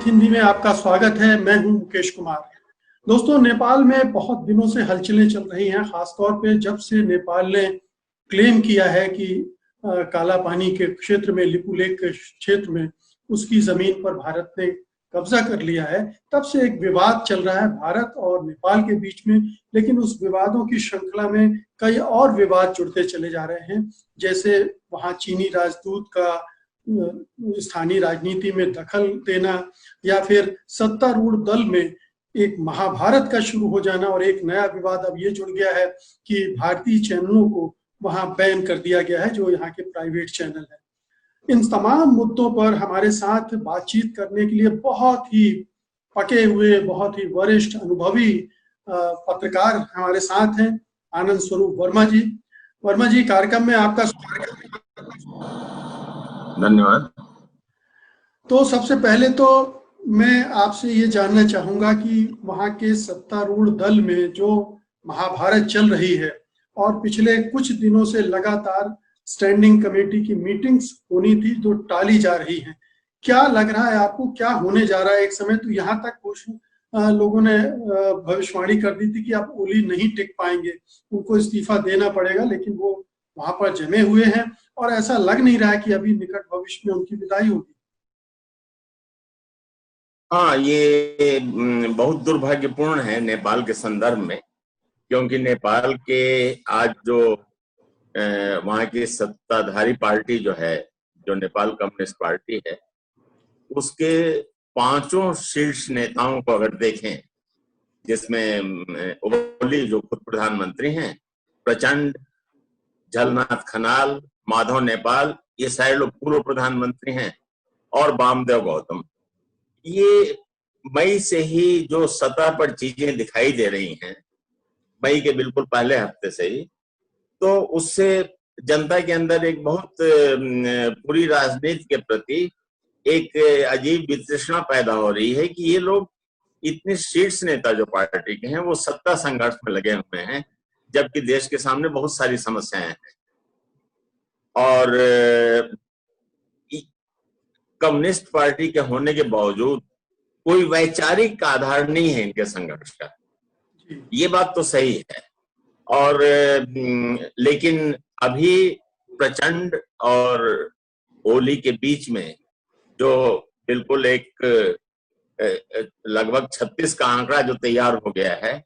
हिंदी में आपका स्वागत है। मैं हूं मुकेश कुमार। दोस्तों, नेपाल में बहुत दिनों से हलचलें चल रही हैं, खासतौर पे जब से नेपाल ने क्लेम किया है कि काला पानी के क्षेत्र में, लिपुलेख के क्षेत्र में उसकी जमीन पर भारत ने कब्जा कर लिया है। तब से एक विवाद चल रहा है भारत और नेपाल के बीच में, लेकिन उस विवादों की श्रृंखला में कई और विवाद जुड़ते चले जा रहे हैं। जैसे वहां चीनी राजदूत का स्थानीय राजनीति में दखल देना, या फिर सत्तारूढ़ दल में एक महाभारत का शुरू हो जाना। और एक नया विवाद अब ये जुड़ गया है कि भारतीय चैनलों को वहां बैन कर दिया गया है, जो यहाँ के प्राइवेट चैनल है। इन तमाम मुद्दों पर हमारे साथ बातचीत करने के लिए बहुत ही पके हुए, बहुत ही वरिष्ठ अनुभवी पत्रकार हमारे साथ हैं। आनंद स्वरूप वर्मा जी। वर्मा जी, कार्यक्रम में आपका स्वागत है। धन्यवाद। तो सबसे पहले तो मैं आपसे ये जानना चाहूंगा कि वहां के सत्तारूढ़ दल में जो महाभारत चल रही है और पिछले कुछ दिनों से लगातार स्टैंडिंग कमेटी की मीटिंग्स होनी थी जो टाली जा रही हैं, क्या लग रहा है आपको, क्या होने जा रहा है? एक समय तो यहाँ तक कुछ लोगों ने भविष्यवाणी कर दी थी कि अब ओली नहीं टिक पाएंगे, उनको इस्तीफा देना पड़ेगा, लेकिन वो वहां पर जमे हुए हैं और ऐसा लग नहीं रहा है कि अभी निकट भविष्य में उनकी विदाई होगी। हाँ, ये बहुत दुर्भाग्यपूर्ण है नेपाल के संदर्भ में, क्योंकि नेपाल के आज जो वहाँ की सत्ताधारी पार्टी जो है, जो नेपाल कम्युनिस्ट पार्टी है, उसके पांचों शीर्ष नेताओं को अगर देखें, जिसमें ओली जो खुद प्रधानमंत्री हैं, प्रचंड, झलनाथ खनाल, माधव नेपाल, ये सारे लोग पूर्व प्रधानमंत्री हैं, और वामदेव गौतम। ये मई से ही जो सतह पर चीजें दिखाई दे रही हैं, मई के बिल्कुल पहले हफ्ते से ही, तो उससे जनता के अंदर एक बहुत पूरी राजनीति के प्रति एक अजीब वितृष्णा पैदा हो रही है कि ये लोग, इतने शीर्ष नेता जो पार्टी के हैं, वो सत्ता संघर्ष में लगे हुए हैं, जबकि देश के सामने बहुत सारी समस्याएं हैं। और कम्युनिस्ट पार्टी के होने के बावजूद कोई वैचारिक आधार नहीं है इनके संघर्ष का, ये बात तो सही है। और लेकिन अभी प्रचंड और ओली के बीच में जो बिल्कुल एक लगभग 36 का आंकड़ा जो तैयार हो गया है,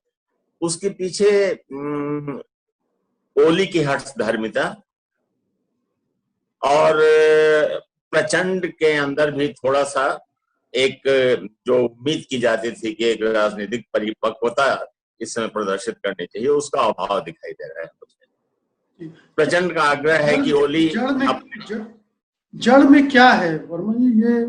उसके पीछे ओली की हठधर्मिता और प्रचंड के अंदर भी थोड़ा सा एक जो उम्मीद की जाती थी कि एक राजनीतिक परिपक्वता इस समय प्रदर्शित करनी चाहिए, उसका अभाव दिखाई दे रहा है मुझे। प्रचंड का आग्रह है कि ओली जड़ में क्या है वर्मा जी? ये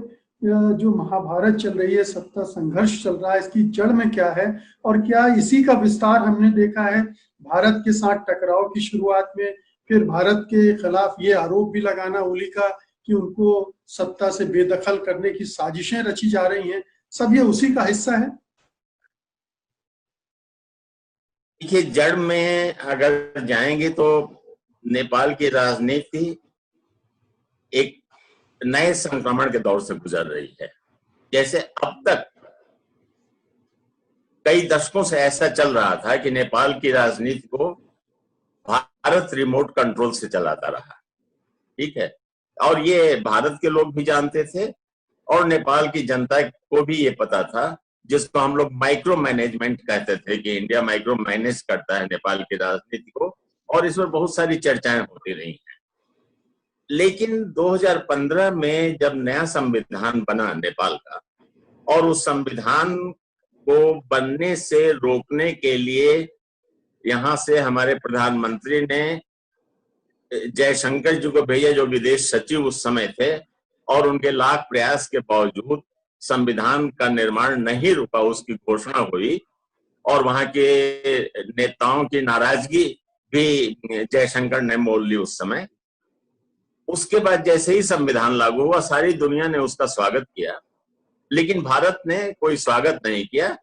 जो महाभारत चल रही है, सत्ता संघर्ष चल रहा है, इसकी जड़ में क्या है? और क्या इसी का विस्तार हमने देखा है भारत के साथ टकराव की शुरुआत में, फिर भारत के खिलाफ ये आरोप भी लगाना ओली का कि उनको सत्ता से बेदखल करने की साजिशें रची जा रही हैं, सब ये उसी का हिस्सा है? देखिए, जड़ में अगर जाएंगे तो नेपाल की राजनीति एक नए संक्रमण के दौर से गुजर रही है। जैसे अब तक कई दशकों से ऐसा चल रहा था कि नेपाल की राजनीति को भारत रिमोट कंट्रोल से चलाता रहा, ठीक है, और ये भारत के लोग भी जानते थे और नेपाल की जनता को भी ये पता था, जिसको हम लोग माइक्रो मैनेजमेंट कहते थे कि इंडिया माइक्रो मैनेज करता है नेपाल की राजनीति को, और इस पर बहुत सारी चर्चाएं होती रही हैं। लेकिन 2015 में जब नया संविधान बना नेपाल का, और उस संविधान को बनने से रोकने के लिए यहाँ से हमारे प्रधानमंत्री ने जयशंकर जी को भेजा, जो विदेश सचिव उस समय थे, और उनके लाख प्रयास के बावजूद संविधान का निर्माण नहीं रुका, उसकी घोषणा हुई, और वहां के नेताओं की नाराजगी भी जयशंकर ने मोल ली उस समय। उसके बाद जैसे ही संविधान लागू हुआ, सारी दुनिया ने उसका स्वागत किया, लेकिन भारत ने कोई स्वागत नहीं किया।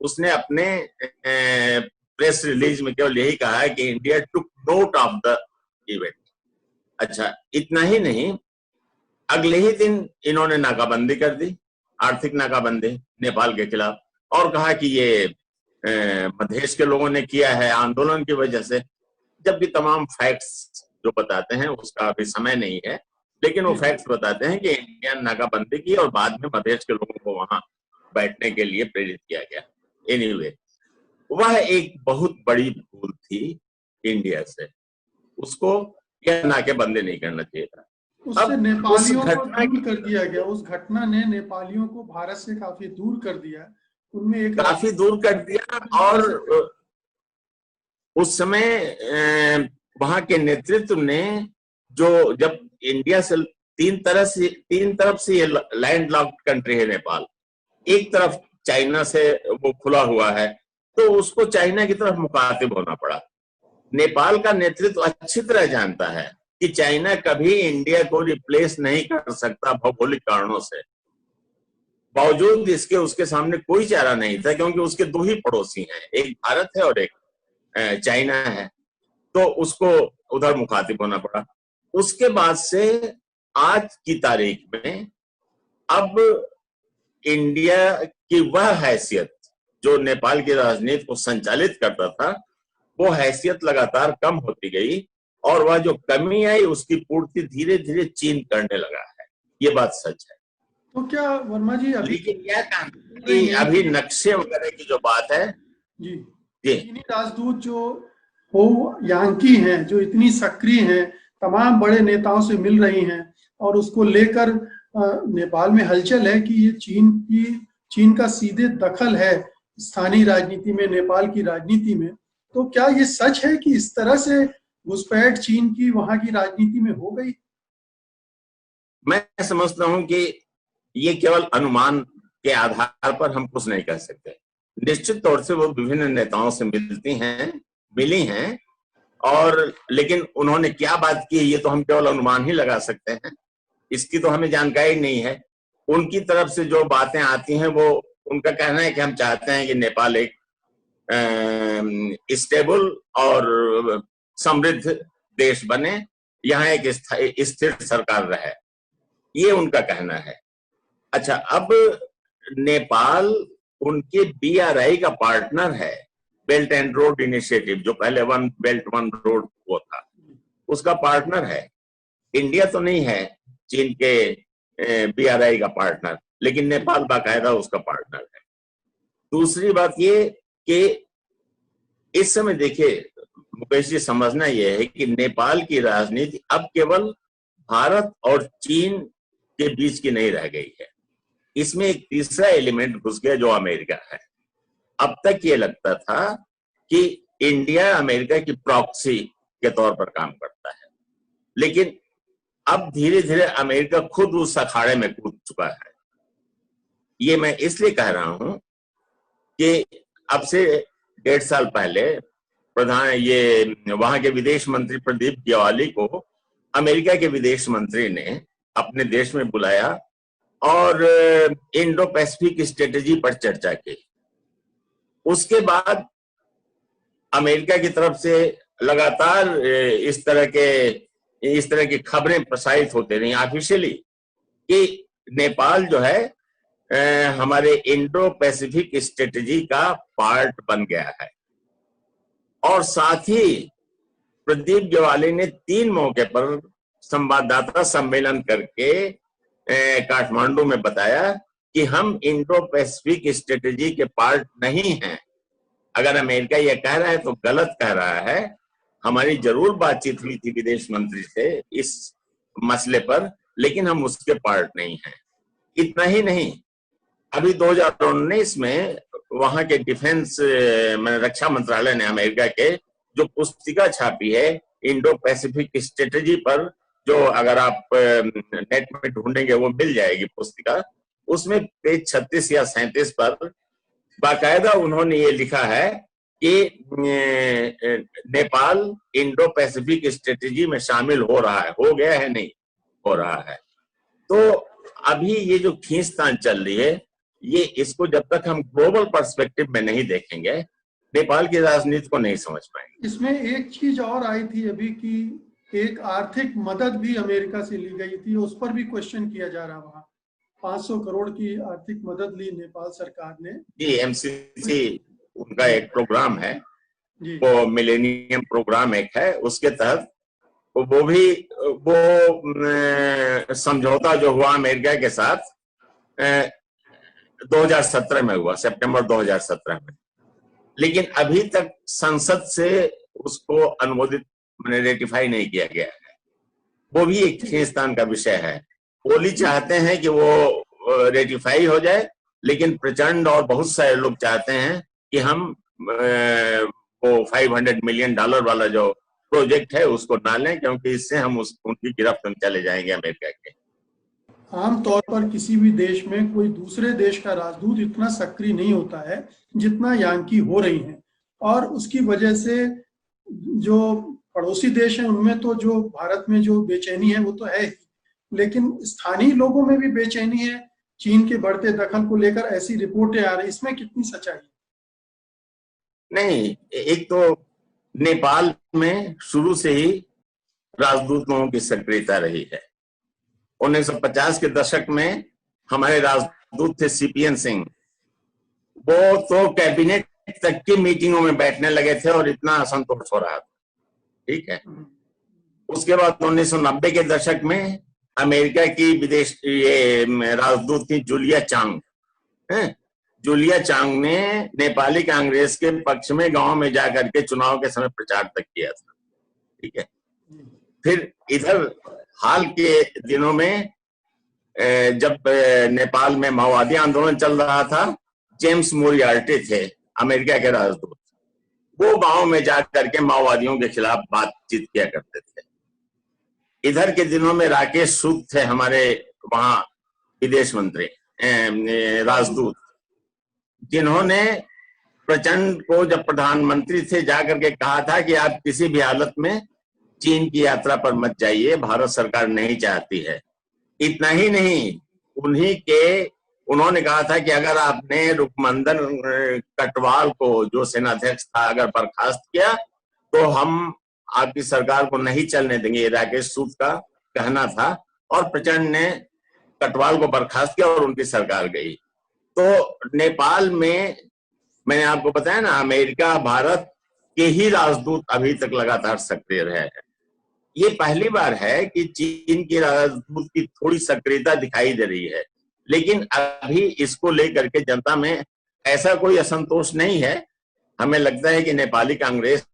उसने अपने प्रेस रिलीज में केवल यही कहा है कि India took note of the event. अच्छा, इतना ही नहीं, अगले ही दिन इन्होंने नाकाबंदी कर दी, आर्थिक नाकाबंदी नेपाल के खिलाफ, और कहा कि ये मधेश के लोगों ने किया है आंदोलन की वजह से, जबकि तमाम फैक्ट्स जो बताते हैं उसका अभी समय नहीं है, लेकिन वो फैक्ट्स बताते हैं कि इंडिया ने नाकाबंदी की और बाद में मधेश के लोगों को वहां बैठने के लिए प्रेरित किया गया। एनीवे, वह एक बहुत बड़ी भूल थी इंडिया से, उसको यह नाकेबंदी नहीं करना चाहिए था। उससे नेपालियों को दूर कर दिया गया, उस घटना ने नेपालियों को भारत से काफी दूर कर दिया, उनमें एक काफी दूर कर दिया। और उस समय वहां के नेतृत्व ने, जो जब इंडिया से तीन तरफ से ये लैंड लॉक्ड कंट्री है नेपाल, एक तरफ चाइना से वो खुला हुआ है, तो उसको चाइना की तरफ मुखातिब होना पड़ा। नेपाल का नेतृत्व अच्छी तरह जानता है कि चाइना कभी इंडिया को रिप्लेस नहीं कर सकता भौगोलिक कारणों से, बावजूद इसके उसके सामने कोई चारा नहीं था, क्योंकि उसके दो ही पड़ोसी हैं, एक भारत है और एक चाइना है, तो उसको उधर मुखातिब होना पड़ा। उसके बाद से आज की तारीख में अब इंडिया की वह हैसियत जो नेपाल की राजनीति को संचालित करता था, वो हैसियत लगातार कम होती गई, और वह जो कमी आई उसकी पूर्ति धीरे धीरे चीन करने लगा है। ये बात सच है। तो क्या वर्मा जी लेकिन क्या कि अभी नक्शे वगैरह की जो बात है जी, चीनी राजदूत जो हो यांकी हैं, जो इतनी सक्रिय हैं, तमाम बड़े नेताओं से मिल रही हैं, और उसको लेकर नेपाल में हलचल है कि ये चीन का सीधे दखल है स्थानीय राजनीति में, नेपाल की राजनीति में। तो क्या ये सच है कि इस तरह से घुसपैठ चीन की वहां की राजनीति में हो गई? मैं समझता हूं कि ये केवल अनुमान के आधार पर हम कुछ नहीं कह सकते। निश्चित तौर से वो विभिन्न नेताओं से मिली हैं, और लेकिन उन्होंने क्या बात की ये तो हम केवल अनुमान ही लगा सकते हैं, इसकी तो हमें जानकारी नहीं है। उनकी तरफ से जो बातें आती हैं, वो उनका कहना है कि हम चाहते हैं कि नेपाल एक स्टेबल और समृद्ध देश बने, यहाँ एक स्थिर सरकार रहे, ये उनका कहना है। अच्छा, अब नेपाल उनके BRI का पार्टनर है, बेल्ट एंड रोड इनिशिएटिव, जो पहले वन बेल्ट वन रोड वो था, उसका पार्टनर है। इंडिया तो नहीं है चीन के BRI का पार्टनर, लेकिन नेपाल बाकायदा उसका पार्टनर है। दूसरी बात ये कि इस समय देखिए मुकेश जी, समझना यह है कि नेपाल की राजनीति अब केवल भारत और चीन के बीच की नहीं रह गई है, इसमें एक तीसरा एलिमेंट घुस गया जो अमेरिका है। अब तक ये लगता था कि इंडिया अमेरिका की प्रॉक्सी के तौर पर काम करता है, लेकिन अब धीरे धीरे अमेरिका खुद उस अखाड़े में कूद चुका है। ये मैं इसलिए कह रहा हूं कि अब से 1.5 साल पहले वहां के विदेश मंत्री प्रदीप ग्यावाली को अमेरिका के विदेश मंत्री ने अपने देश में बुलाया और इंडो पैसिफिक स्ट्रेटेजी पर चर्चा की। उसके बाद अमेरिका की तरफ से लगातार इस तरह की खबरें प्रसारित होते रही ऑफिशियली कि नेपाल जो है हमारे इंडो पैसिफिक स्ट्रेटेजी का पार्ट बन गया है। और साथ ही प्रदीप ग्यावाली ने 3 मौके पर संवाददाता सम्मेलन करके काठमांडू में बताया कि हम इंडो पैसिफिक स्ट्रेटेजी के पार्ट नहीं हैं। अगर अमेरिका यह कह रहा है तो गलत कह रहा है। हमारी जरूर बातचीत हुई थी विदेश मंत्री से इस मसले पर, लेकिन हम उसके पार्ट नहीं हैं। इतना ही नहीं, अभी 2019 में वहां के डिफेंस रक्षा मंत्रालय ने अमेरिका के जो पुस्तिका छापी है इंडो पैसिफिक स्ट्रेटेजी पर, जो अगर आप नेट में ढूंढेंगे वो मिल जाएगी पुस्तिका, उसमें पेज 36 या 37 पर बाकायदा उन्होंने ये लिखा है कि नेपाल इंडो पैसिफिक स्ट्रेटेजी में शामिल हो रहा है, हो गया है नहीं हो रहा है। तो अभी ये जो खींचतान चल रही है, ये इसको जब तक हम ग्लोबल पर्सपेक्टिव में नहीं देखेंगे नेपाल की राजनीति को नहीं समझ पाएंगे। इसमें एक चीज और आई थी अभी कि एक आर्थिक मदद भी अमेरिका से ली गई थी, उस पर भी क्वेश्चन किया जा रहा वहां। 500 करोड़ की आर्थिक मदद ली नेपाल सरकार ने। जी, एमसीसी उनका एक प्रोग्राम है, जी। वो मिलेनियम प्रोग्राम एक है, उसके तहत वो भी वो समझौता जो हुआ अमेरिका के साथ 2017 में हुआ, सितंबर 2017 में, लेकिन अभी तक संसद से उसको अनुमोदित मैंने रेटिफाई नहीं किया गया है। वो भी एक खींचतान का विषय है। ओली चाहते हैं कि वो रेटिफाई हो जाए, लेकिन प्रचंड और बहुत सारे लोग चाहते हैं कि हम वो $500 मिलियन वाला जो प्रोजेक्ट है उसको ना लें, क्योंकि इससे हम उनकी गिरफ्त में चले जाएंगे अमेरिका के। आमतौर पर किसी भी देश में कोई दूसरे देश का राजदूत इतना सक्रिय नहीं होता है जितना यानकी हो रही हैं, और उसकी वजह से जो पड़ोसी देश हैं उनमें तो जो भारत में जो बेचैनी है वो तो है ही, लेकिन स्थानीय लोगों में भी बेचैनी है चीन के बढ़ते दखल को लेकर। ऐसी रिपोर्टें आ रही, इसमें कितनी सच्चाई है? नहीं, एक तो नेपाल में शुरू से ही राजदूतों की सक्रियता रही है। 1950 के दशक में हमारे राजदूत थे सीपीएन सिंह, वो तो कैबिनेट तक की मीटिंगों में बैठने लगे थे और इतना असंतोष हो रहा था। ठीक है। उसके बाद 1990 के दशक में अमेरिका की विदेश राजदूत थी जूलिया चांग। जूलिया चांग ने नेपाली कांग्रेस के पक्ष में गांव में जाकर के चुनाव के समय प्रचार तक किया था। ठीक है। फिर इधर हाल के दिनों में जब नेपाल में माओवादी आंदोलन चल रहा था, जेम्स मोरियार्टी थे अमेरिका के राजदूत, वो गांव में जाकर के माओवादियों के खिलाफ बातचीत किया करते थे। इधर के दिनों में राकेश सूद थे हमारे वहां विदेश मंत्री, राजदूत, जिन्होंने प्रचंड को जब प्रधानमंत्री थे जाकर के कहा था कि आप किसी भी हालत में चीन की यात्रा पर मत जाइए, भारत सरकार नहीं चाहती है। इतना ही नहीं, उन्होंने कहा था कि अगर आपने रुकमंदन कटवाल को, जो सेनाध्यक्ष था, अगर बर्खास्त किया तो हम आपकी सरकार को नहीं चलने देंगे। राकेश सूद का कहना था, और प्रचंड ने कटवाल को बर्खास्त किया और उनकी सरकार गई। तो नेपाल में मैंने आपको बताया ना, अमेरिका भारत के ही राजदूत अभी तक लगातार सक्रिय रहे हैं। ये पहली बार है कि चीन की राजदूत की थोड़ी सक्रियता दिखाई दे रही है, लेकिन अभी इसको लेकर के जनता में ऐसा कोई असंतोष नहीं है। हमें लगता है कि नेपाली कांग्रेस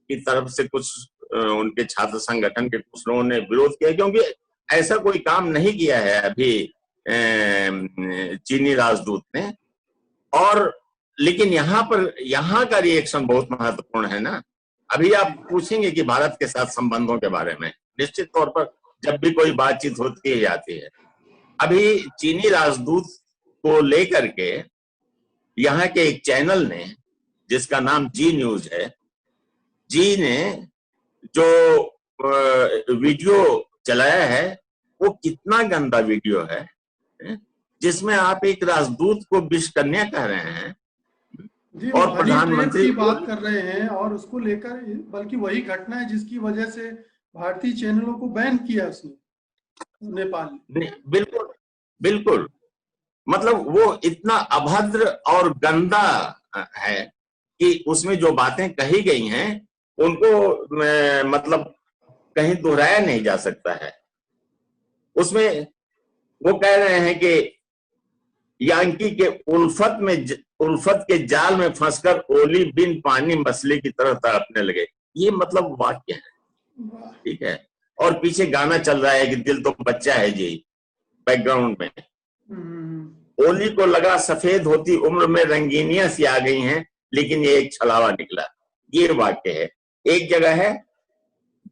की तरफ से कुछ उनके छात्र संगठन के कुछ लोगों ने विरोध किया, क्योंकि ऐसा कोई काम नहीं किया है अभी चीनी राजदूत ने। और लेकिन यहाँ का रिएक्शन बहुत महत्वपूर्ण है ना। अभी आप पूछेंगे कि भारत के साथ संबंधों के बारे में, निश्चित तौर पर जब भी कोई बातचीत होती है जाती है। अभी चीनी राजदूत को लेकर के यहाँ के एक चैनल ने, जिसका नाम जी न्यूज है, जी ने जो वीडियो चलाया है वो कितना गंदा वीडियो है, जिसमें आप एक राजदूत को विष कन्या कह रहे हैं और प्रधानमंत्री की बात कर रहे हैं, और उसको लेकर बल्कि वही घटना है जिसकी वजह से भारतीय चैनलों को बैन किया उसने, नेपाल ने। बिल्कुल बिल्कुल, मतलब वो इतना अभद्र और गंदा है कि उसमें जो बातें कही गई हैं उनको मतलब कहीं दोहराया नहीं जा सकता है। उसमें वो कह रहे हैं कि यान्की के उल्फत के जाल में फंसकर ओली बिन पानी मछली की तरह तड़पने लगे। ये मतलब वाक्य है। ठीक है। और पीछे गाना चल रहा है कि दिल तो बच्चा है जी, बैकग्राउंड में। ओली को लगा सफेद होती उम्र में रंगीनियां सी आ गई हैं, लेकिन ये एक छलावा निकला। ये वाक्य है। एक जगह है,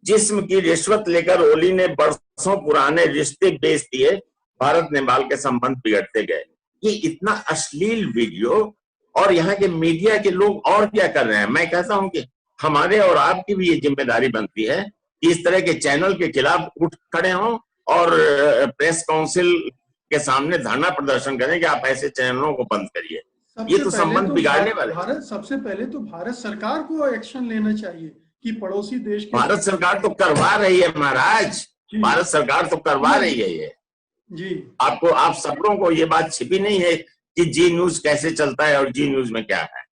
जिस्म की रिश्वत लेकर ओली ने बरसों पुराने रिश्ते बेच दिए, भारत नेपाल के संबंध बिगड़ते गए। ये इतना अश्लील वीडियो, और यहाँ के मीडिया के लोग और क्या कर रहे हैं। मैं कहता हूं कि हमारे और आपकी भी ये जिम्मेदारी बनती है कि इस तरह के चैनल के खिलाफ उठ खड़े हों और प्रेस काउंसिल के सामने धरना प्रदर्शन करें कि आप ऐसे चैनलों को बंद करिए। ये तो संबंध बिगाड़ने वाले। सबसे पहले तो भारत सरकार को एक्शन लेना चाहिए कि पड़ोसी देश के। भारत सरकार तो करवा रही है महाराज, भारत सरकार तो करवा रही है। ये जी आपको, आप सब लोगों को ये बात छिपी नहीं है कि जी न्यूज कैसे चलता है और जी न्यूज में क्या है।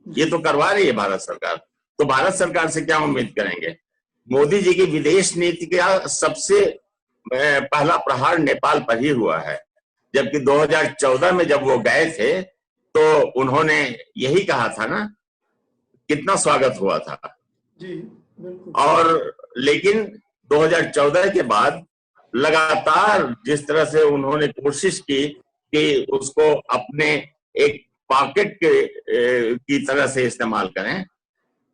ये तो करवा रही है भारत सरकार। तो भारत सरकार से क्या उम्मीद करेंगे? मोदी जी की विदेश नीति का सबसे पहला प्रहार नेपाल पर ही हुआ है। जबकि 2014 में जब वो गए थे तो उन्होंने यही कहा था ना, कितना स्वागत हुआ था। जी बिल्कुल। और लेकिन 2014 के बाद लगातार जिस तरह से उन्होंने कोशिश की कि उसको अपने एक पॉकेट के की तरह से इस्तेमाल करें,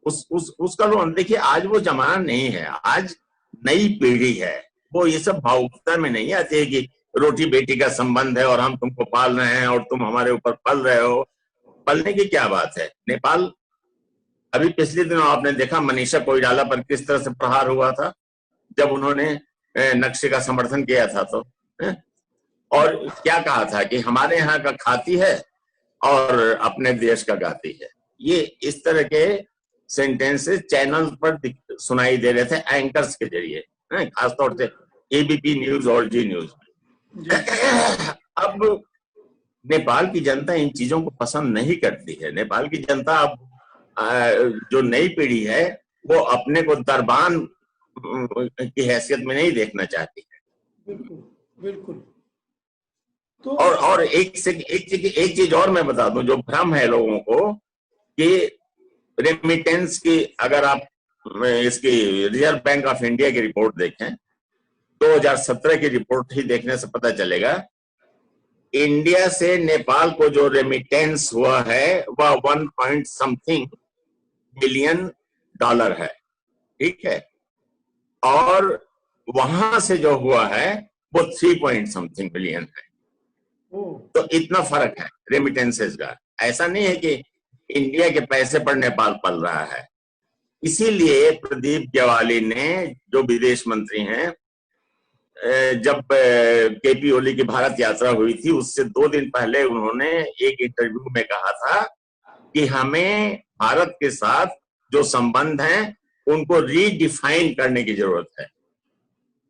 उसका तो देखिए आज वो जमाना नहीं है। आज नई पीढ़ी है, वो ये सब भावुकता में नहीं आती है कि रोटी बेटी का संबंध है और हम तुमको पाल रहे हैं और तुम हमारे ऊपर पल रहे हो। पलने की क्या बात है? नेपाल, अभी पिछले दिनों आपने देखा मनीषा कोइराला पर किस तरह से प्रहार हुआ था जब उन्होंने नक्शे का समर्थन किया था। तो और क्या कहा था कि हमारे यहाँ का खाती है और अपने देश का गाती है। ये इस तरह के सेंटेंसेस चैनल पर सुनाई दे रहे थे एंकर्स के जरिए, खासतौर से एबीपी न्यूज और जी न्यूज में। अब नेपाल की जनता इन चीजों को पसंद नहीं करती है। नेपाल की जनता अब जो नई पीढ़ी है वो अपने को दरबान की हैसियत में नहीं देखना चाहती है। बिल्कुल बिल्कुल। तो और एक चीज और मैं बता दूं, जो भ्रम है लोगों को कि रेमिटेंस की, अगर आप इसकी रिजर्व बैंक ऑफ इंडिया की रिपोर्ट देखें, 2017 की रिपोर्ट ही देखने से पता चलेगा इंडिया से नेपाल को जो रेमिटेंस हुआ है वह 1 पॉइंट समथिंग बिलियन डॉलर है, ठीक है। और वहां से जो हुआ है वो 3 पॉइंट समथिंग बिलियन है। तो इतना फर्क है रेमिटेंसेस का। ऐसा नहीं है कि इंडिया के पैसे पर नेपाल पल रहा है। इसीलिए प्रदीप ग्यावाली ने, जो विदेश मंत्री हैं, जब केपी ओली की भारत यात्रा हुई थी उससे 2 दिन पहले उन्होंने एक इंटरव्यू में कहा था कि हमें भारत के साथ जो संबंध हैं उनको रीडिफाइन करने की जरूरत है।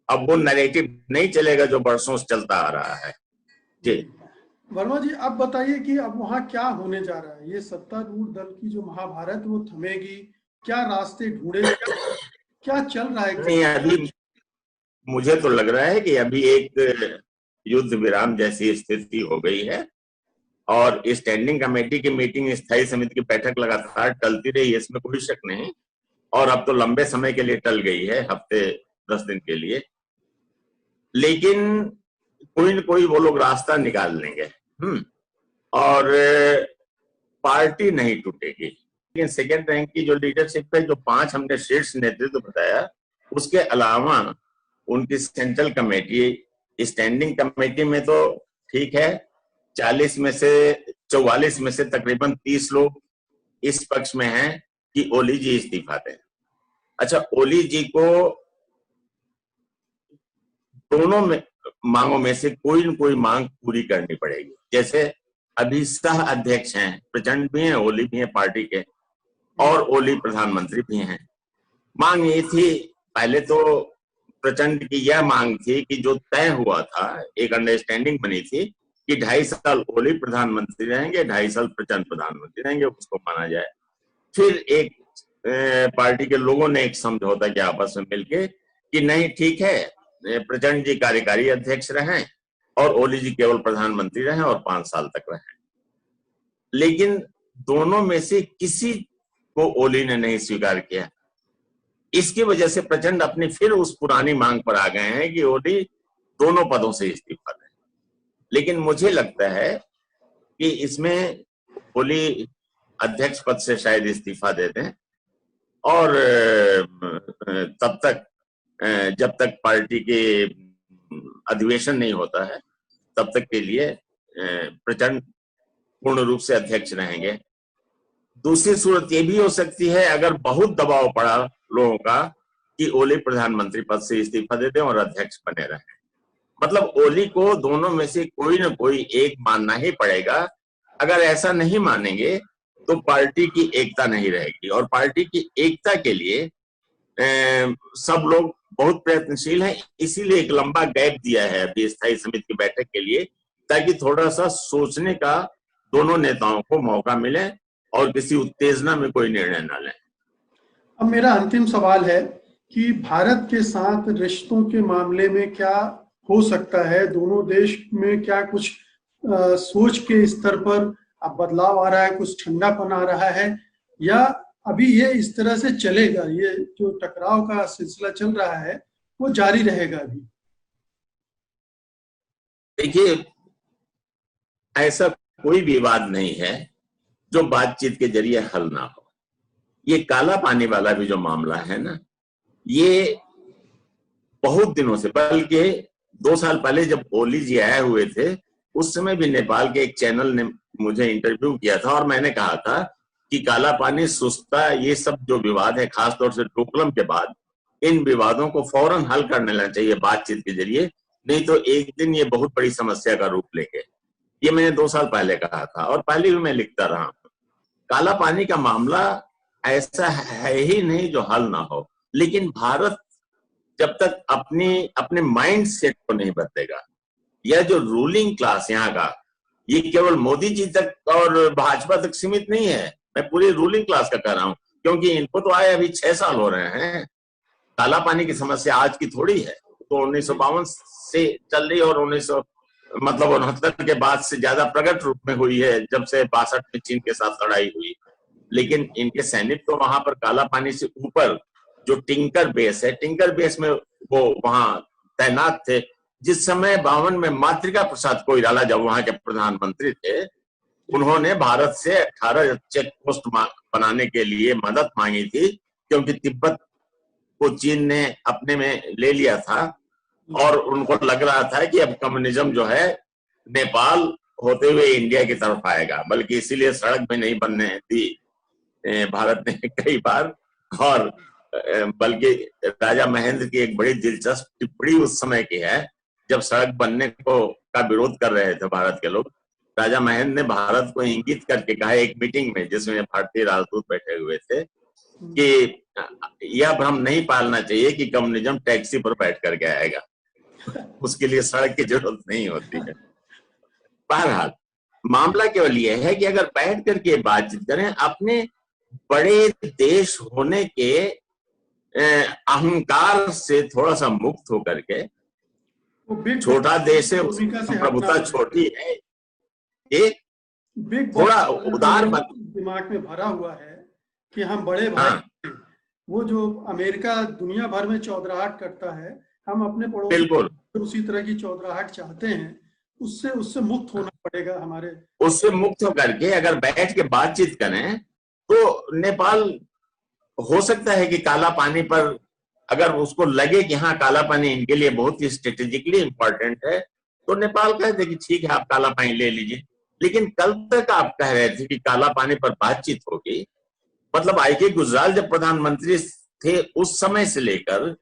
अब वो नैरेटिव नहीं चलेगा जो बरसों से चलता आ रहा है। जी वर्मा जी, आप बताइए कि अब वहां क्या होने जा रहा है? ये सत्तारूढ़ दल की जो महाभारत वो थमेगी? क्या रास्ते ढूंढे? क्या चल रहा है? नहीं, अभी मुझे तो लग रहा है कि अभी एक युद्ध विराम जैसी स्थिति हो गई है और स्टैंडिंग कमेटी की मीटिंग, स्थायी समिति की बैठक लगातार टलती रही, इसमें कोई शक नहीं। और अब तो लंबे समय के लिए टल गई है, हफ्ते 10 दिन के लिए। लेकिन कोई न कोई वो लोग रास्ता निकाल लेंगे। और पार्टी नहीं टूटेगी। लेकिन सेकेंड रैंक की जो लीडरशिप है, जो 5 हमने शीर्ष नेतृत्व बताया, उसके अलावा उनकी सेंट्रल कमेटी, स्टैंडिंग कमेटी में तो ठीक है 44 में से तकरीबन 30 लोग इस पक्ष में हैं कि ओली जी इस्तीफा दें। अच्छा, ओली जी को दोनों में मांगों में से कोई न कोई मांग पूरी करनी पड़ेगी। जैसे अभी सह अध्यक्ष हैं, प्रचंड भी हैं, ओली भी हैं पार्टी के, और ओली प्रधानमंत्री भी हैं। मांग ये थी, पहले तो प्रचंड की यह मांग थी कि जो तय हुआ था, एक अंडरस्टैंडिंग बनी थी कि 2.5 साल ओली प्रधानमंत्री रहेंगे, 2.5 साल प्रचंड प्रधानमंत्री रहेंगे, उसको माना जाए। फिर एक पार्टी के लोगों ने एक समझौता किया आपस में मिलके कि नहीं ठीक है, प्रचंड जी कार्यकारी अध्यक्ष रहें और ओली जी केवल प्रधानमंत्री रहें और 5 साल तक रहें। लेकिन दोनों में से किसी को ओली ने नहीं स्वीकार किया। इसकी वजह से प्रचंड अपनी फिर उस पुरानी मांग पर आ गए हैं कि ओली दोनों पदों से इस्तीफा दें। लेकिन मुझे लगता है कि इसमें ओली अध्यक्ष पद से शायद इस्तीफा दे दें और तब तक, जब तक पार्टी के अधिवेशन नहीं होता है, तब तक के लिए प्रचंड पूर्ण रूप से अध्यक्ष रहेंगे। दूसरी सूरत ये भी हो सकती है, अगर बहुत दबाव पड़ा लोगों का, कि ओली प्रधानमंत्री पद से इस्तीफा दे दें और अध्यक्ष बने रहें। मतलब ओली को दोनों में से कोई ना कोई एक मानना ही पड़ेगा। अगर ऐसा नहीं मानेंगे तो पार्टी की एकता नहीं रहेगी, और पार्टी की एकता के लिए सब लोग बहुत प्रयत्नशील हैं, इसीलिए एक लंबा गैप दिया है अभी स्थायी समिति की बैठक के लिए, ताकि थोड़ा सा सोचने का दोनों नेताओं को मौका मिले और किसी उत्तेजना में कोई निर्णय न लें। अब मेरा अंतिम सवाल है कि भारत के साथ रिश्तों के मामले में क्या हो सकता है, दोनों देश में क्या कुछ सोच के स्तर पर अब बदलाव आ रहा है, कुछ ठंडापन आ रहा है, या अभी ये इस तरह से चलेगा, ये जो टकराव का सिलसिला चल रहा है वो जारी रहेगा अभी? देखिए, ऐसा कोई विवाद नहीं है जो बातचीत के जरिए हल ना हो। ये काला पानी वाला भी जो मामला है ना, ये बहुत दिनों से, बल्कि 2 साल पहले जब ओली जी आए हुए थे, उस समय भी नेपाल के एक चैनल ने मुझे इंटरव्यू किया था और मैंने कहा था कि काला पानी, सुस्ता, ये सब जो विवाद है, खासतौर से डोकलम के बाद, इन विवादों को फौरन हल कर लेना चाहिए बातचीत के जरिए, नहीं तो एक दिन ये बहुत बड़ी समस्या का रूप लेंगे। ये मैंने 2 साल पहले कहा था और पहले भी मैं लिखता रहा हूं। काला पानी का मामला ऐसा है ही नहीं जो हल ना हो, लेकिन भारत जब तक अपने माइंड सेट को नहीं बदलेगा, यह जो रूलिंग क्लास यहाँ का, ये केवल मोदी जी तक और भाजपा तक सीमित नहीं है, मैं पूरी रूलिंग क्लास का कह रहा हूं, क्योंकि इनको तो आए अभी 6 साल हो रहे हैं। काला पानी की समस्या आज की थोड़ी है, तो 1952 से चल रही और 69 के बाद से ज्यादा प्रकट रूप में हुई है, जब से 62 में चीन के साथ लड़ाई हुई। लेकिन इनके सैनिक तो वहां पर काला पानी से ऊपर जो टिंकर बेस है, टिंकर बेस में वो वहां तैनात थे। जिस समय 52 में मातृका प्रसाद कोइराला जब वहां के प्रधानमंत्री थे, उन्होंने भारत से 18 चेक पोस्ट बनाने के लिए मदद मांगी थी, क्योंकि तिब्बत को चीन ने अपने में ले लिया था और उनको लग रहा था कि अब कम्युनिज्म जो है नेपाल होते हुए इंडिया की तरफ आएगा, बल्कि इसीलिए सड़क भी नहीं बनने दी भारत ने कई बार। और बल्कि राजा महेंद्र की एक बड़ी दिलचस्प टिप्पणी उस समय की है, जब सड़क बनने का विरोध कर रहे थे भारत के लोग, राजा महेंद्र ने भारत को इंगित करके कहा एक मीटिंग में, जिसमें भारतीय राजदूत बैठे हुए थे, कि यह भ्रम नहीं पालना चाहिए कि कम्युनिज्म टैक्सी पर बैठ करके आएगा, उसके लिए सड़क की जरूरत नहीं होती है। बहरहाल मामला केवल यह है कि अगर बैठ करके बातचीत करें, अपने बड़े देश होने के अहंकार से थोड़ा सा मुक्त होकर के, छोटा देश है, उसकी प्रभुता छोटी है, एक थोड़ा उदार दिमाग में भरा हुआ है कि हम बड़े भाई, वो जो अमेरिका दुनिया भर में चौधराहट करता है, हम अपने पड़ोसी उसी तरह की चौधराहट चाहते हैं, उससे मुक्त होना पड़ेगा हमारे। उससे मुक्त होकर के अगर बैठ के बातचीत करें तो नेपाल हो सकता है कि काला पानी पर अगर उसको लगे कि हाँ काला पानी इनके लिए बहुत ही स्ट्रेटेजिकली इंपॉर्टेंट है, तो नेपाल कह दे कि ठीक है आप काला पानी ले लीजिए। लेकिन कल तक आप कह रहे थे कि काला पानी पर बातचीत होगी, मतलब आई.के. गुजराल जब प्रधानमंत्री थे उस समय से लेकर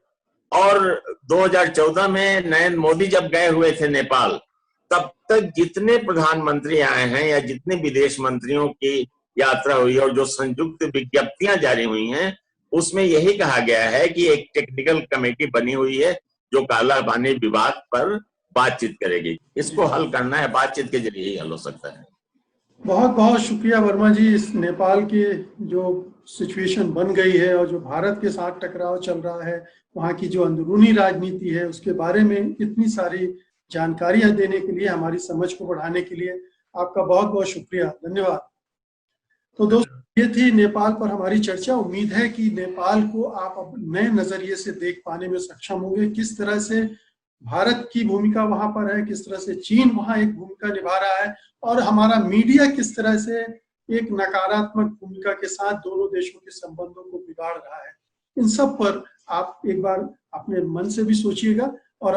और 2014 में नरेंद्र मोदी जब गए हुए थे नेपाल, तब तक जितने प्रधानमंत्री आए हैं या जितने विदेश मंत्रियों की यात्रा हुई और जो संयुक्त विज्ञप्तियां जारी हुई हैं, उसमें यही कहा गया है कि एक टेक्निकल कमेटी बनी हुई है जो काला पानी विवाद पर बातचीत करेगी। इसको हल करना है, बातचीत के जरिए ही हल हो सकता है। बहुत बहुत शुक्रिया वर्मा जी, इस नेपाल के जो सिचुएशन बन गई है और जो भारत के साथ टकराव चल रहा है, वहाँ की जो अंदरूनी राजनीति है, उसके बारे में इतनी सारी जानकारियां देने के लिए, हमारी समझ को बढ़ाने के लिए आपका बहुत बहुत शुक्रिया, धन्यवाद। तो दोस्तों, ये थी नेपाल पर हमारी चर्चा। उम्मीद है कि नेपाल को आप अब नए नजरिए से देख पाने में सक्षम होंगे, किस तरह से भारत की भूमिका वहां पर है, किस तरह से चीन वहां एक भूमिका निभा रहा है और हमारा मीडिया किस तरह से एक नकारात्मक भूमिका के साथ दोनों देशों के संबंधों को बिगाड़ रहा है। इन सब पर आप एक बार अपने मन से भी सोचिएगा और